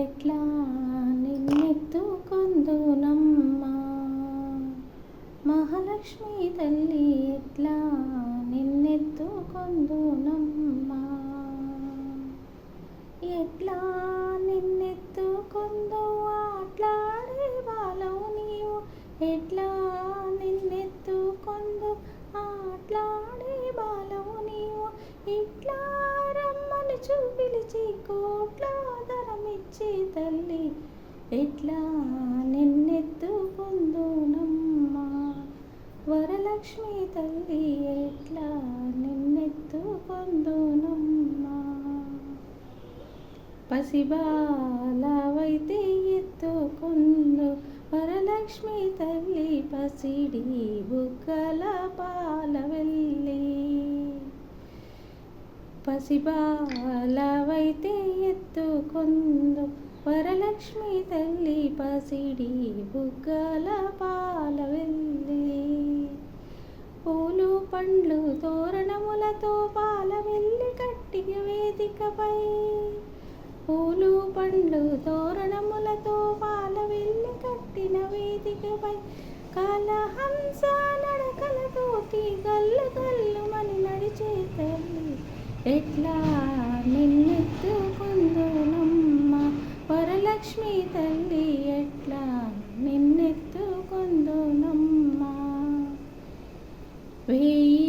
ఎట్లా నిన్నెత్తుకొందునమ్మా మహాలక్ష్మి తల్లి, ఎట్లా నిన్నెత్తుకొందునమ్మా, ఎట్లా నిన్నెత్తుకొందు ఆట్లాడే బాలవు నీవు, ఎట్లా నిన్నెత్తుకొందు ఆట్లాడే బాలవు నీవు, ఇట్లా రమ్మని చూపిలిచి కోట్ల ధరమిచ్చే తల్లి, ఎట్లా నిన్నెత్తుకొందునమ్మా వరలక్ష్మి తల్లి, ఎట్లా నిన్నెత్తుకొందునమ్మా, పసిబాలవైతే ఎత్తుకొందు వరలక్ష్మి తల్లి, పసిడి బుగ్గల పాలవెల్లి, పసిబాలవైతే ఎత్తుకొందు వరలక్ష్మి తల్లి, పసిడి బుగ్గల పాలవెల్లి, పూలు పండ్లు తోరణములతో పాలవెల్లి కట్టిన వేదికపై, పూలు పండ్లు తోరణములతో పాలవెల్లి కట్టిన వేదికపై, కలహంస నడకలతోటి గల్లు గల్లుమని నడిచే తల్లి, ఎట్లా నిన్నెత్తుకొందునమ్మా వరలక్ష్మి తల్లి, ఎట్లా నిన్నెత్తుకొందునమ్మా, వేయి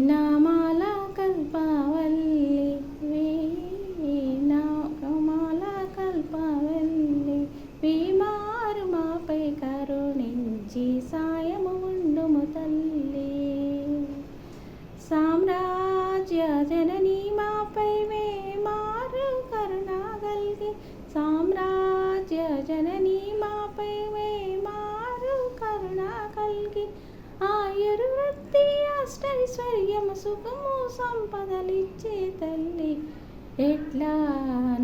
నామాల కల్పవల్లి, వేయి నామాల కల్పవల్లి, వేమారు మాపై కరుణించి సాయము ఉండుము తల్లి, సామ్రాజ్య జనని మాపై వేమారు కరుణగల్గి, సామ్రాజ్య జనని మాపై వేమారు కరుణగల్గి, ఆయురు వృద్ధి అష్టైశ్వర్యము సుఖము సంపదలిచ్చే తల్లి, ఎట్లా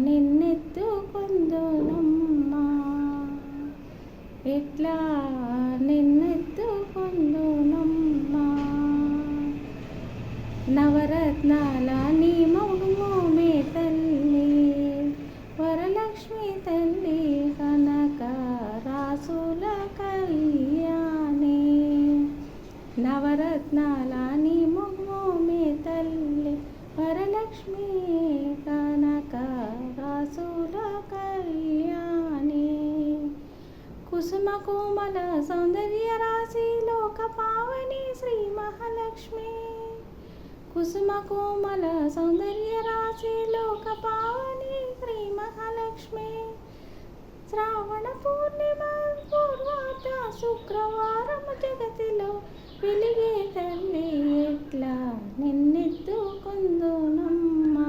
నిన్నెత్తుకొందునమ్మా, ఎట్లా నిన్నెత్తుకొందునమ్మా, నవరత్నాల నీ మోమే తల్లి, వరలక్ష్మి తల్లి, కనక రాసుల కళ్యాణి, నవరత్నాల నీ మోమే తల్లి, వరలక్ష్మి కనక రాసుల కళ్యాణి, కుసుమ కోమల సౌందర్య రాశి లోక పావని శ్రీ మహాలక్ష్మి, కుసుమ కోమల సౌందర్య రాశి లోక పావని శ్రీ మహాలక్ష్మి, శ్రావణ పూర్ణిమ పూర్వార్ధ శుక్రవారం జగతిలో వెలిగే తల్లి, ఎట్లా నిన్నెత్తుకొందునమ్మా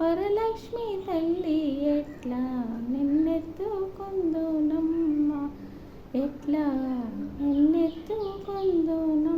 వరలక్ష్మి తల్లి, ఎట్లా నిన్నెత్తుకొందునమ్మా, ఎట్లా నిన్నెత్తుకొందునమ్మా.